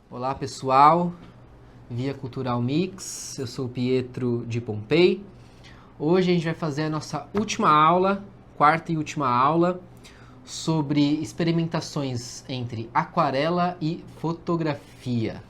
Olá pessoal, Via Cultural Mix, eu sou o Pietro de Pompei. Hoje a gente vai fazer a nossa última aula, quarta e última aula, sobre experimentações entre aquarela e fotografia.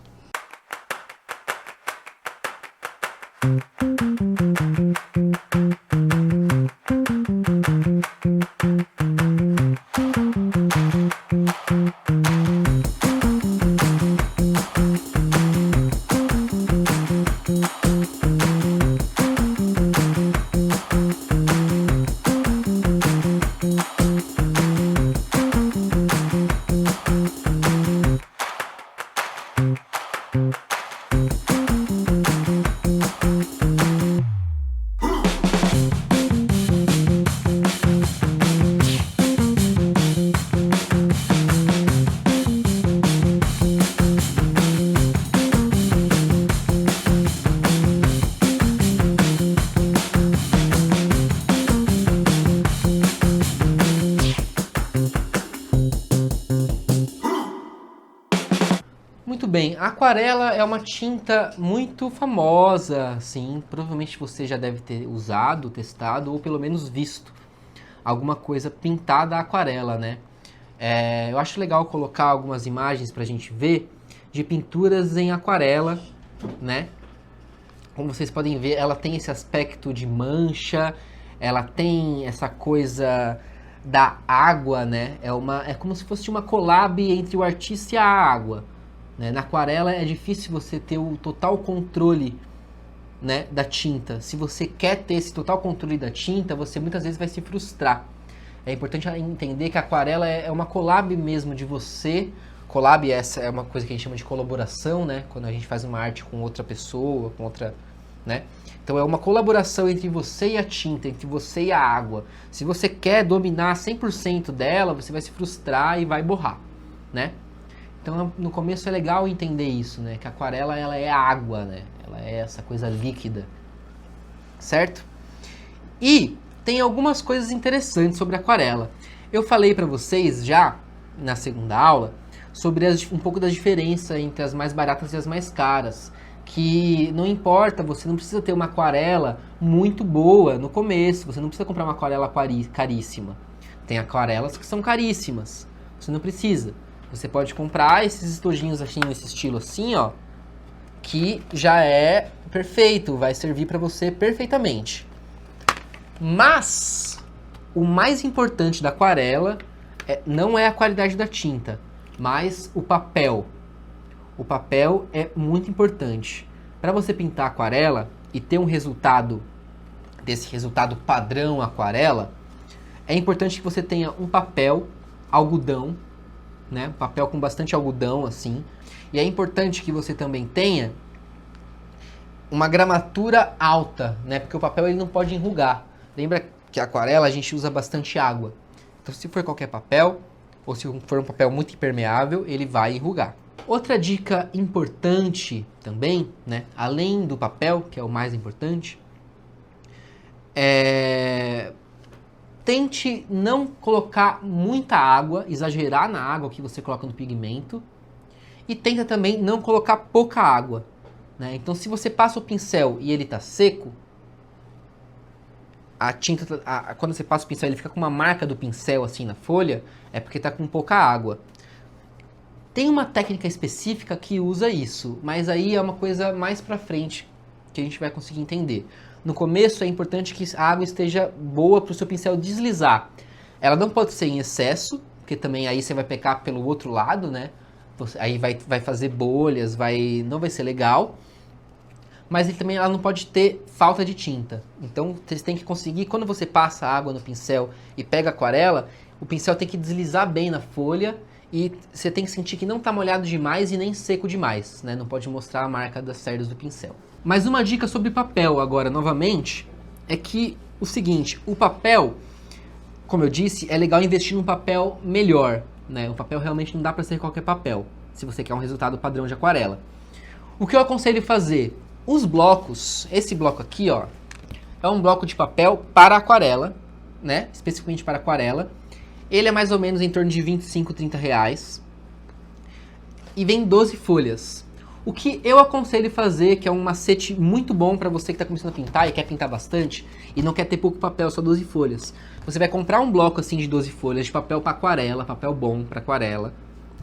Muito bem, a aquarela é uma tinta muito famosa, assim, provavelmente você já deve ter usado, testado ou pelo menos visto alguma coisa pintada a aquarela, né? Eu acho legal colocar algumas imagens pra gente ver de pinturas em aquarela, né? Como vocês podem ver, ela tem esse aspecto de mancha, ela tem essa coisa da água, né? É como se fosse uma collab entre o artista e a água. Né? Na aquarela é difícil você ter o total controle, né, da tinta. Se você quer ter esse total controle da tinta, você muitas vezes vai se frustrar. É importante entender que a aquarela é uma collab mesmo de você. Collab essa é uma coisa que a gente chama de colaboração, né? Quando a gente faz uma arte com outra pessoa, com outra, né? Então é uma colaboração entre você e a tinta, entre você e a água. Se você quer dominar 100% dela, você vai se frustrar e vai borrar, né? Então, no começo é legal entender isso, né? Que a aquarela, ela é água, né? Ela é essa coisa líquida, certo? E tem algumas coisas interessantes sobre a aquarela. Eu falei para vocês já, na segunda aula, sobre um pouco da diferença entre as mais baratas e as mais caras. Que não importa, você não precisa ter uma aquarela muito boa no começo. Você não precisa comprar uma aquarela caríssima. Tem aquarelas que são caríssimas. Você não precisa. Você pode comprar esses estojinhos assim, nesse estilo assim, ó, que já é perfeito, vai servir para você perfeitamente. Mas o mais importante da aquarela não é a qualidade da tinta, mas o papel. O papel é muito importante. Para você pintar aquarela e ter um resultado, desse resultado padrão aquarela, é importante que você tenha um papel, algodão, né? Papel com bastante algodão, assim. E é importante que você também tenha uma gramatura alta, né? Porque o papel ele não pode enrugar. Lembra que a aquarela a gente usa bastante água. Então, se for qualquer papel, ou se for um papel muito impermeável, ele vai enrugar. Outra dica importante também, né? Além do papel, que é o mais importante, tente não colocar muita água, exagerar na água que você coloca no pigmento. E tenta também não colocar pouca água, né? Então, se você passa o pincel e ele está seco, a tinta, quando você passa o pincel ele fica com uma marca do pincel assim na folha, é porque está com pouca água. Tem uma técnica específica que usa isso, mas aí é uma coisa mais pra frente que a gente vai conseguir entender. No começo é importante que a água esteja boa para o seu pincel deslizar. Ela não pode ser em excesso, porque também aí você vai pecar pelo outro lado, né? Aí vai fazer bolhas, não vai ser legal. Mas também ela não pode ter falta de tinta. Então você tem que conseguir, quando você passa a água no pincel e pega a aquarela, o pincel tem que deslizar bem na folha e você tem que sentir que não está molhado demais e nem seco demais, né? Não pode mostrar a marca das cerdas do pincel. Mas uma dica sobre papel agora, novamente, é que o seguinte, o papel, como eu disse, é legal investir num papel melhor, né? O papel realmente não dá para ser qualquer papel, se você quer um resultado padrão de aquarela. O que eu aconselho fazer? Os blocos, esse bloco aqui, ó, é um bloco de papel para aquarela, né? Especificamente para aquarela. Ele é mais ou menos em torno de 25, 30 reais. e vem 12 folhas. O que eu aconselho fazer, que é um macete muito bom para você que está começando a pintar e quer pintar bastante e não quer ter pouco papel, só 12 folhas. Você vai comprar um bloco assim de 12 folhas de papel para aquarela, papel bom para aquarela.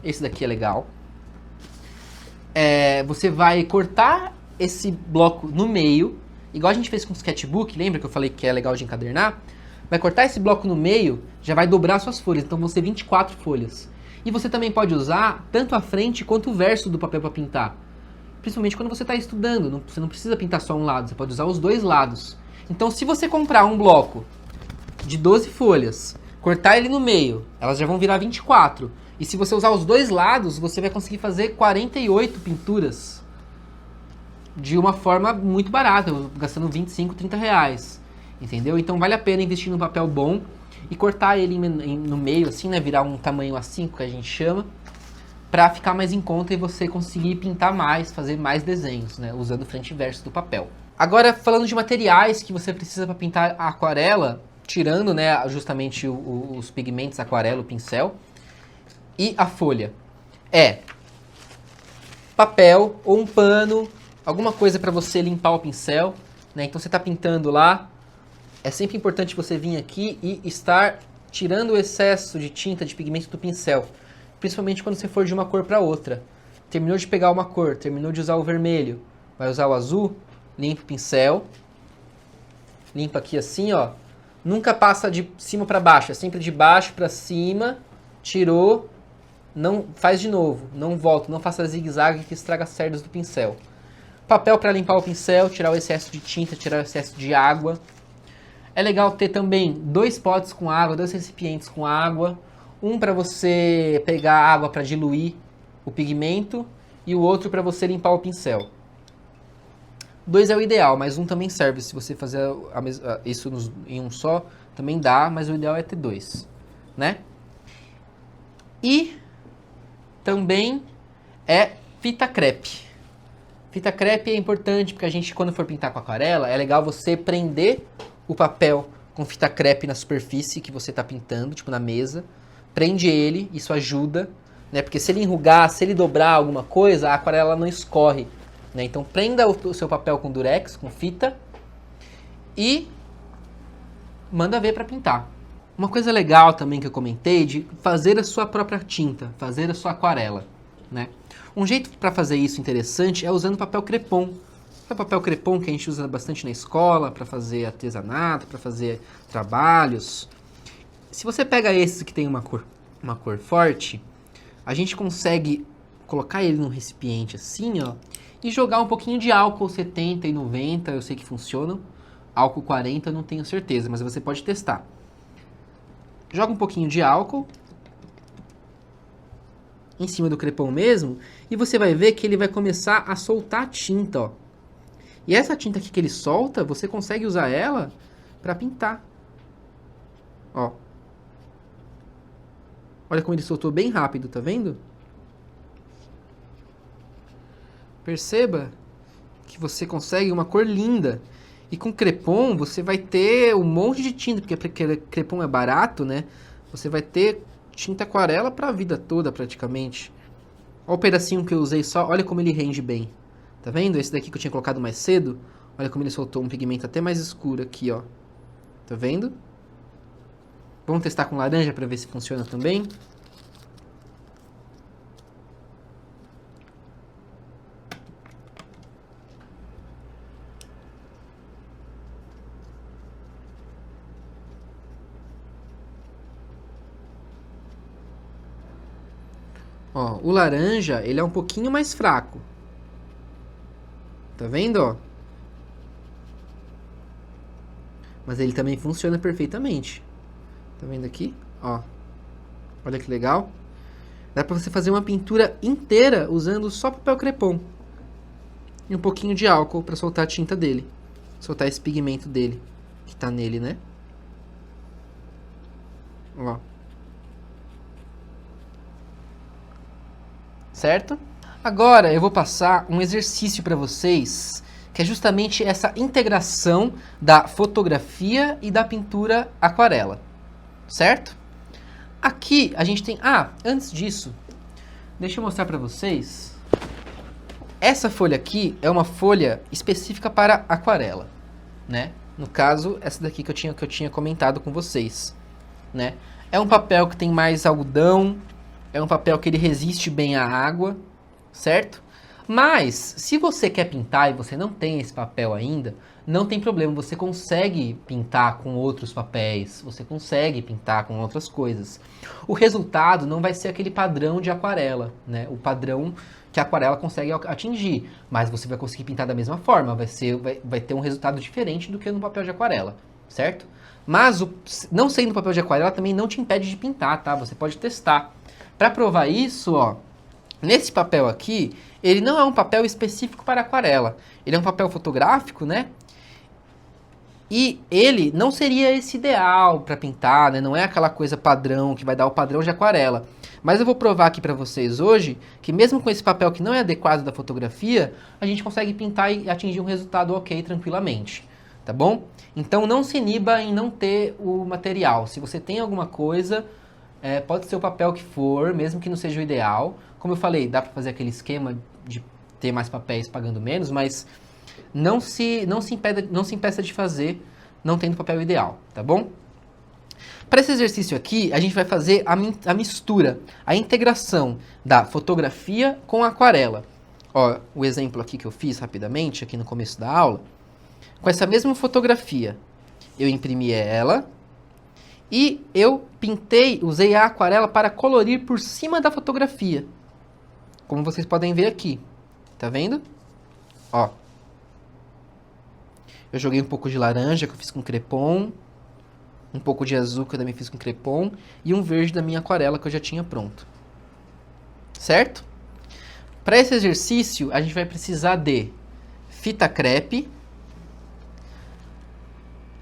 Esse daqui é legal. Você vai cortar esse bloco no meio, igual a gente fez com o sketchbook, lembra que eu falei que é legal de encadernar? Vai cortar esse bloco no meio, já vai dobrar suas folhas, então vão ser 24 folhas. E você também pode usar tanto a frente quanto o verso do papel para pintar. Principalmente quando você está estudando, você não precisa pintar só um lado, você pode usar os dois lados. Então se você comprar um bloco de 12 folhas, cortar ele no meio, elas já vão virar 24. E se você usar os dois lados, você vai conseguir fazer 48 pinturas de uma forma muito barata, gastando 25, 30 reais. Entendeu? Então vale a pena investir num papel bom e cortar ele no meio, assim, né? Virar um tamanho A5 que a gente chama, para ficar mais em conta e você conseguir pintar mais, fazer mais desenhos, né? Usando frente e verso do papel. Agora, falando de materiais que você precisa para pintar a aquarela, tirando, né, justamente os pigmentos, aquarela, o pincel e a folha, papel ou um pano, alguma coisa para você limpar o pincel, né? Então você está pintando lá, é sempre importante você vir aqui e estar tirando o excesso de tinta, de pigmento do pincel. Principalmente quando você for de uma cor para outra. Terminou de pegar uma cor, terminou de usar o vermelho, vai usar o azul, limpa o pincel. Limpa aqui assim, ó. Nunca passa de cima para baixo, é sempre de baixo para cima. Tirou, não faz de novo, não volta, não faça zigue-zague que estraga as cerdas do pincel. Papel para limpar o pincel, tirar o excesso de tinta, tirar o excesso de água. É legal ter também 2 potes com água, 2 recipientes com água. Um para você pegar água para diluir o pigmento e o outro para você limpar o pincel. 2 é o ideal, mas um também serve. Se você fazer isso em um só, também dá, mas o ideal é ter 2, né? E também fita crepe. Fita crepe é importante porque a gente, quando for pintar com aquarela, é legal você prender o papel com fita crepe na superfície que você está pintando, tipo na mesa. Prende ele, isso ajuda, né? Porque se ele enrugar, se ele dobrar alguma coisa, a aquarela não escorre, né? Então prenda o seu papel com durex, com fita e manda ver para pintar. Uma coisa legal também que eu comentei de fazer a sua própria tinta, fazer a sua aquarela, né? Um jeito para fazer isso interessante é usando papel crepom. O papel crepom que a gente usa bastante na escola para fazer artesanato, para fazer trabalhos. Se você pega esse que tem uma cor forte, a gente consegue colocar ele num recipiente assim, ó, e jogar um pouquinho de álcool 70 e 90, eu sei que funcionam. Álcool 40 eu não tenho certeza, mas você pode testar. Joga um pouquinho de álcool em cima do crepom mesmo, e você vai ver que ele vai começar a soltar a tinta, ó. E essa tinta aqui que ele solta, você consegue usar ela para pintar. Ó. Olha como ele soltou bem rápido, tá vendo? Perceba que você consegue uma cor linda. E com crepom você vai ter um monte de tinta, porque crepom é barato, né? Você vai ter tinta aquarela para a vida toda praticamente. Olha o pedacinho que eu usei só, olha como ele rende bem. Tá vendo? Esse daqui que eu tinha colocado mais cedo, olha como ele soltou um pigmento até mais escuro aqui, ó. Tá vendo? Vamos testar com laranja para ver se funciona também. Ó, o laranja, ele é um pouquinho mais fraco. Tá vendo, ó? Mas ele também funciona perfeitamente. Tá vendo aqui? Ó. Olha que legal. Dá pra você fazer uma pintura inteira usando só papel crepom. E um pouquinho de álcool pra soltar a tinta dele. Soltar esse pigmento dele, que tá nele, né? Ó. Certo? Agora eu vou passar um exercício para vocês, que é justamente essa integração da fotografia e da pintura aquarela. Certo? Aqui a gente tem... antes disso, Deixa eu mostrar para vocês. Essa folha aqui é uma folha específica para aquarela, né? No caso, essa daqui que eu tinha comentado com vocês, né? É um papel que tem mais algodão, é um papel que ele resiste bem à água, certo? Mas, se você quer pintar e você não tem esse papel ainda, não tem problema, você consegue pintar com outros papéis, você consegue pintar com outras coisas. O resultado não vai ser aquele padrão de aquarela, né? O padrão que a aquarela consegue atingir, mas você vai conseguir pintar da mesma forma, vai ter um resultado diferente do que no papel de aquarela, certo? Mas, não sendo papel de aquarela, também não te impede de pintar, tá? Você pode testar. Para provar isso, ó, nesse papel aqui, ele não é um papel específico para aquarela. Ele é um papel fotográfico, né? E ele não seria esse ideal para pintar, né? Não é aquela coisa padrão que vai dar o padrão de aquarela. Mas eu vou provar aqui para vocês hoje que mesmo com esse papel que não é adequado da fotografia, a gente consegue pintar e atingir um resultado ok tranquilamente, tá bom? Então não se iniba em não ter o material. Se você tem alguma coisa, pode ser o papel que for, mesmo que não seja o ideal. Como eu falei, dá para fazer aquele esquema de ter mais papéis pagando menos, mas não se impeça de fazer não tendo papel ideal, tá bom? Para esse exercício aqui, a gente vai fazer a mistura, a integração da fotografia com a aquarela. Ó, o exemplo aqui que eu fiz rapidamente, aqui no começo da aula, com essa mesma fotografia, eu imprimi ela e eu usei a aquarela para colorir por cima da fotografia. Como vocês podem ver aqui, tá vendo? Ó. Eu joguei um pouco de laranja que eu fiz com crepom, um pouco de azul que eu também fiz com crepom e um verde da minha aquarela que eu já tinha pronto. Certo? Para esse exercício, a gente vai precisar de fita crepe,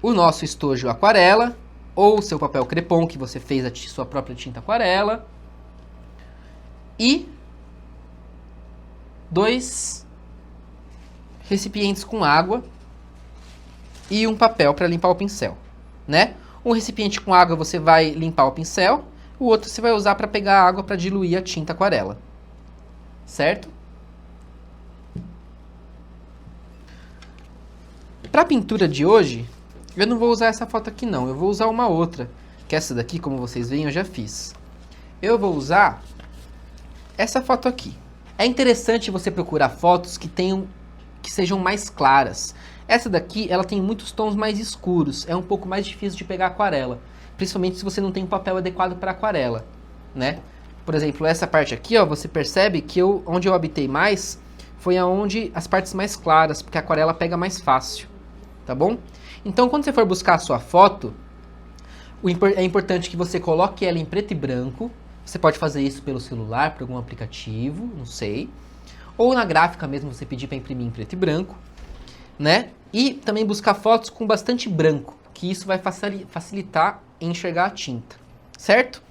o nosso estojo aquarela, ou seu papel crepom que você fez a sua própria tinta aquarela, e 2 recipientes com água e um papel para limpar o pincel, né? Um recipiente com água você vai limpar o pincel, o outro você vai usar para pegar a água para diluir a tinta aquarela, certo? Para a pintura de hoje, eu não vou usar essa foto aqui não, eu vou usar uma outra, que essa daqui, como vocês veem, eu já fiz. Eu vou usar essa foto aqui. É interessante você procurar fotos que sejam mais claras. Essa daqui, ela tem muitos tons mais escuros, é um pouco mais difícil de pegar aquarela, principalmente se você não tem um papel adequado para aquarela, né? Por exemplo, essa parte aqui, ó, você percebe que onde eu habitei mais foi aonde as partes mais claras, porque a aquarela pega mais fácil, tá bom? Então, quando você for buscar a sua foto, é importante que você coloque ela em preto e branco. Você pode fazer isso pelo celular, por algum aplicativo, não sei. Ou na gráfica mesmo, você pedir para imprimir em preto e branco, né? E também buscar fotos com bastante branco, que isso vai facilitar em enxergar a tinta, certo?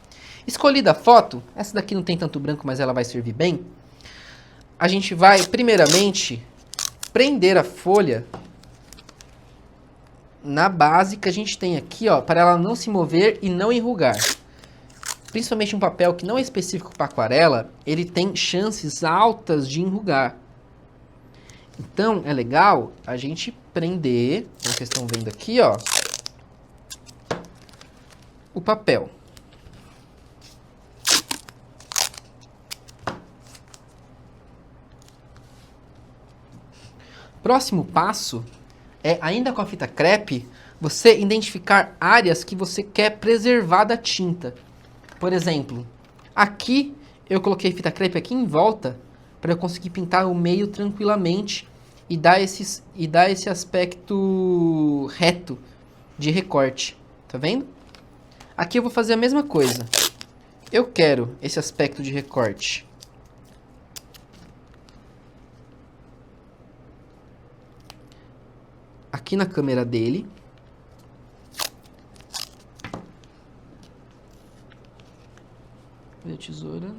Escolhida a foto, essa daqui não tem tanto branco, mas ela vai servir bem. A gente vai, primeiramente, prender a folha na base que a gente tem aqui, ó, para ela não se mover e não enrugar. Principalmente um papel que não é específico para aquarela, ele tem chances altas de enrugar. Então, é legal a gente prender, como vocês estão vendo aqui, ó, o papel. Próximo passo é, ainda com a fita crepe, você identificar áreas que você quer preservar da tinta. Por exemplo, aqui eu coloquei fita crepe aqui em volta para eu conseguir pintar o meio tranquilamente e dar esse aspecto reto de recorte. Tá vendo? Aqui eu vou fazer a mesma coisa. Eu quero esse aspecto de recorte. Aqui na câmera dele. Cadê a tesoura?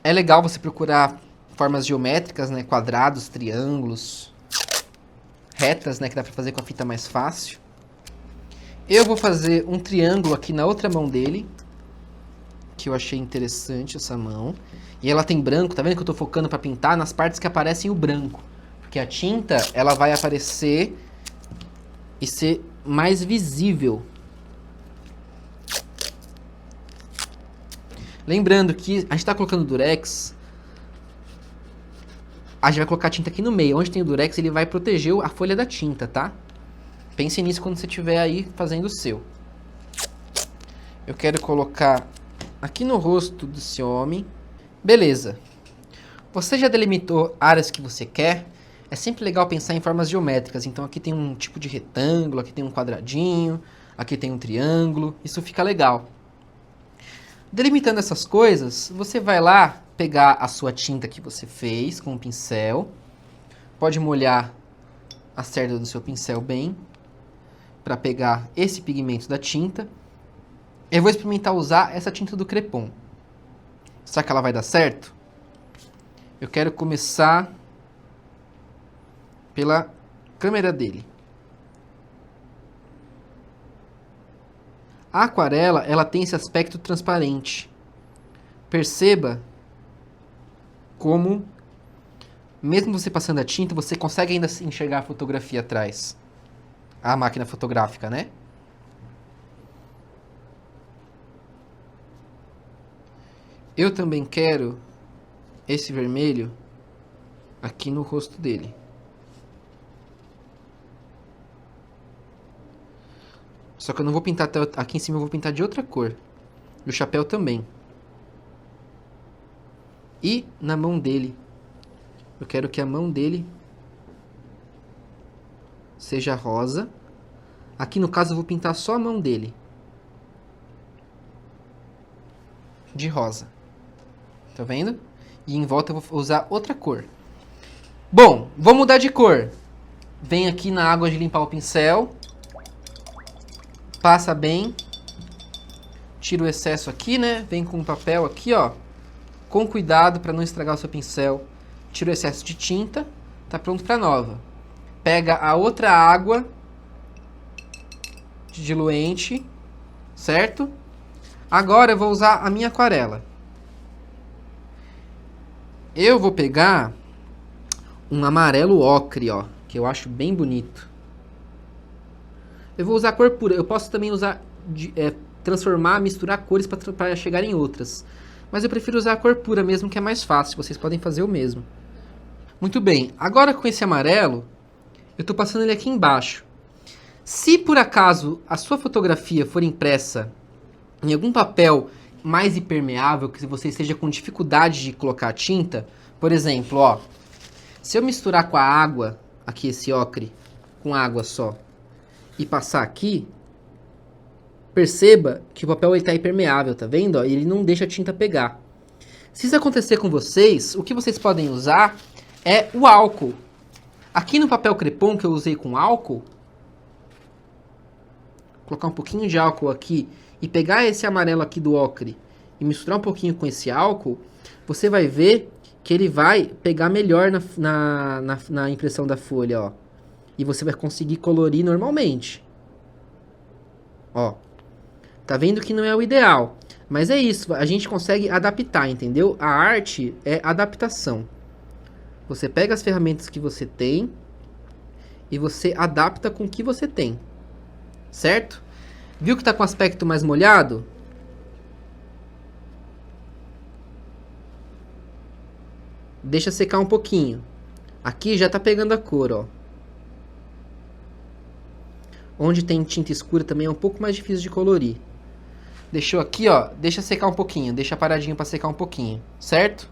É legal você procurar formas geométricas, né? Quadrados, triângulos, retas, né, que dá pra fazer com a fita mais fácil. Eu vou fazer um triângulo aqui na outra mão dele, que eu achei interessante essa mão. E ela tem branco, tá vendo que eu tô focando pra pintar nas partes que aparecem o branco? Porque a tinta, ela vai aparecer e ser mais visível. Lembrando que a gente tá colocando durex, a gente vai colocar a tinta aqui no meio. Onde tem o durex, ele vai proteger a folha da tinta, tá? Pense nisso quando você estiver aí fazendo o seu. Eu quero colocar aqui no rosto desse homem. Beleza. Você já delimitou áreas que você quer? É sempre legal pensar em formas geométricas. Então aqui tem um tipo de retângulo, aqui tem um quadradinho, aqui tem um triângulo. Isso fica legal. Delimitando essas coisas, você vai lá pegar a sua tinta que você fez com o pincel. Pode molhar a cerda do seu pincel bem para pegar esse pigmento da tinta. Eu vou experimentar usar essa tinta do Crepom. Será que ela vai dar certo? Eu quero começar pela câmera dele. A aquarela, ela tem esse aspecto transparente. Perceba como, mesmo você passando a tinta, você consegue ainda enxergar a fotografia atrás. A máquina fotográfica, né? Eu também quero esse vermelho aqui no rosto dele. Só que eu não vou pintar até aqui em cima, eu vou pintar de outra cor. E o chapéu também. E na mão dele. Eu quero que a mão dele seja rosa. Aqui no caso eu vou pintar só a mão dele de rosa. Tá vendo? E em volta eu vou usar outra cor. Bom, vou mudar de cor. Vem aqui na água de limpar o pincel. Passa bem. Tira o excesso aqui, né? Vem com o papel aqui, ó. Com cuidado para não estragar o seu pincel. Tira o excesso de tinta. Tá pronto para nova. Pega a outra água de diluente, certo? Agora eu vou usar a minha aquarela. Eu vou pegar um amarelo ocre, ó, que eu acho bem bonito. Eu vou usar a cor pura. Eu posso também usar, transformar, misturar cores para chegar em outras. Mas eu prefiro usar a cor pura mesmo, que é mais fácil. Vocês podem fazer o mesmo. Muito bem. Agora com esse amarelo, eu estou passando ele aqui embaixo. Se por acaso a sua fotografia for impressa em algum papel mais impermeável, que você esteja com dificuldade de colocar tinta, por exemplo, ó, se eu misturar com a água, aqui esse ocre, com água só, e passar aqui, perceba que o papel está impermeável, tá vendo? Ó, e ele não deixa a tinta pegar. Se isso acontecer com vocês, o que vocês podem usar é o álcool. Aqui no papel crepom que eu usei com álcool, colocar um pouquinho de álcool aqui e pegar esse amarelo aqui do ocre e misturar um pouquinho com esse álcool, você vai ver que ele vai pegar melhor na impressão da folha, ó. E você vai conseguir colorir normalmente. Ó. Tá vendo que não é o ideal. Mas é isso, a gente consegue adaptar, entendeu? A arte é adaptação. Você pega as ferramentas que você tem e você adapta com o que você tem. Certo? Viu que tá com aspecto mais molhado? Deixa secar um pouquinho. Aqui já tá pegando a cor, ó. Onde tem tinta escura também é um pouco mais difícil de colorir. Deixou aqui, ó. Deixa secar um pouquinho. Deixa paradinho para secar um pouquinho. Certo?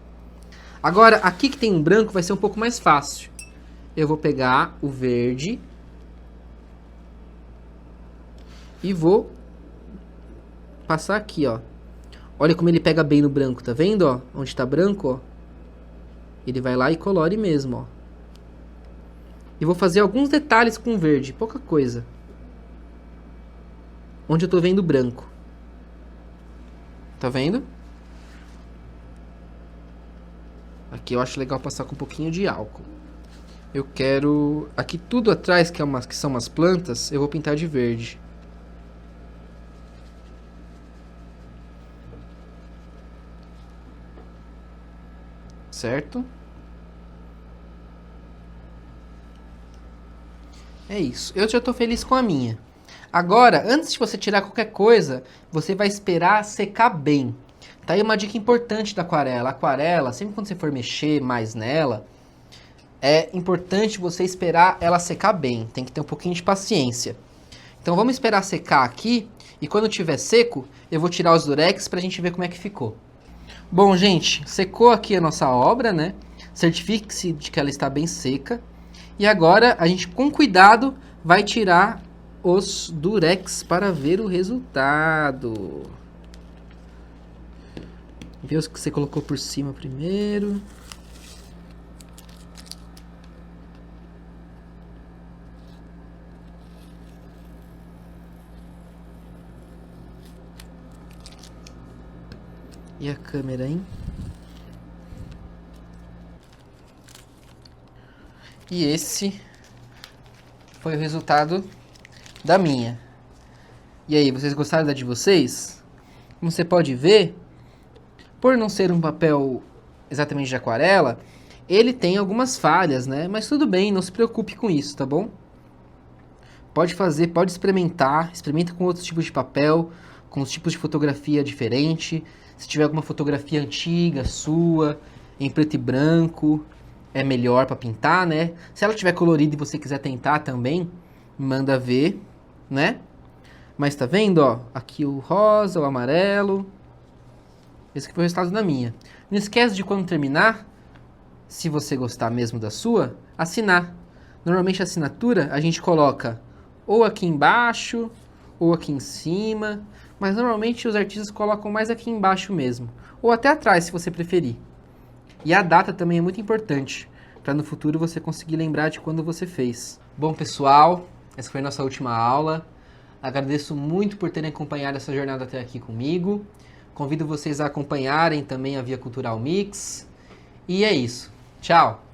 Agora, aqui que tem um branco vai ser um pouco mais fácil. Eu vou pegar o verde. E vou passar aqui, ó. Olha como ele pega bem no branco, tá vendo, ó? Onde tá branco, ó. Ele vai lá e colore mesmo, ó. E vou fazer alguns detalhes com verde, pouca coisa. Onde eu tô vendo branco. Tá vendo? Aqui eu acho legal passar com um pouquinho de álcool. Eu quero... Aqui tudo atrás, que são umas plantas, eu vou pintar de verde. Certo? É isso. Eu já tô feliz com a minha. Agora, antes de você tirar qualquer coisa, você vai esperar secar bem. Tá aí uma dica importante da aquarela. A aquarela, sempre quando você for mexer mais nela, é importante você esperar ela secar bem. Tem que ter um pouquinho de paciência. Então vamos esperar secar aqui. E quando tiver seco, eu vou tirar os durex pra gente ver como é que ficou. Bom, gente, secou aqui a nossa obra, né? Certifique-se de que ela está bem seca. E agora a gente, com cuidado, vai tirar os durex para ver o resultado. Vê os que você colocou por cima primeiro. E a câmera, hein? E esse foi o resultado da minha. E aí, vocês gostaram da de vocês? Como você pode ver, por não ser um papel exatamente de aquarela, ele tem algumas falhas, né? Mas tudo bem, não se preocupe com isso, tá bom? Pode fazer, pode experimentar, experimenta com outros tipos de papel, com os tipos de fotografia diferente. Se tiver alguma fotografia antiga, sua, em preto e branco, é melhor para pintar, né? Se ela tiver colorida e você quiser tentar também, manda ver, né? Mas tá vendo, ó? Aqui o rosa, o amarelo. Esse aqui foi o resultado da minha. Não esquece de quando terminar, se você gostar mesmo da sua, assinar. Normalmente a assinatura a gente coloca ou aqui embaixo, ou aqui em cima. Mas normalmente os artistas colocam mais aqui embaixo mesmo. Ou até atrás, se você preferir. E a data também é muito importante, para no futuro você conseguir lembrar de quando você fez. Bom, pessoal, essa foi a nossa última aula. Agradeço muito por terem acompanhado essa jornada até aqui comigo. Convido vocês a acompanharem também a Via Cultural Mix. E é isso. Tchau!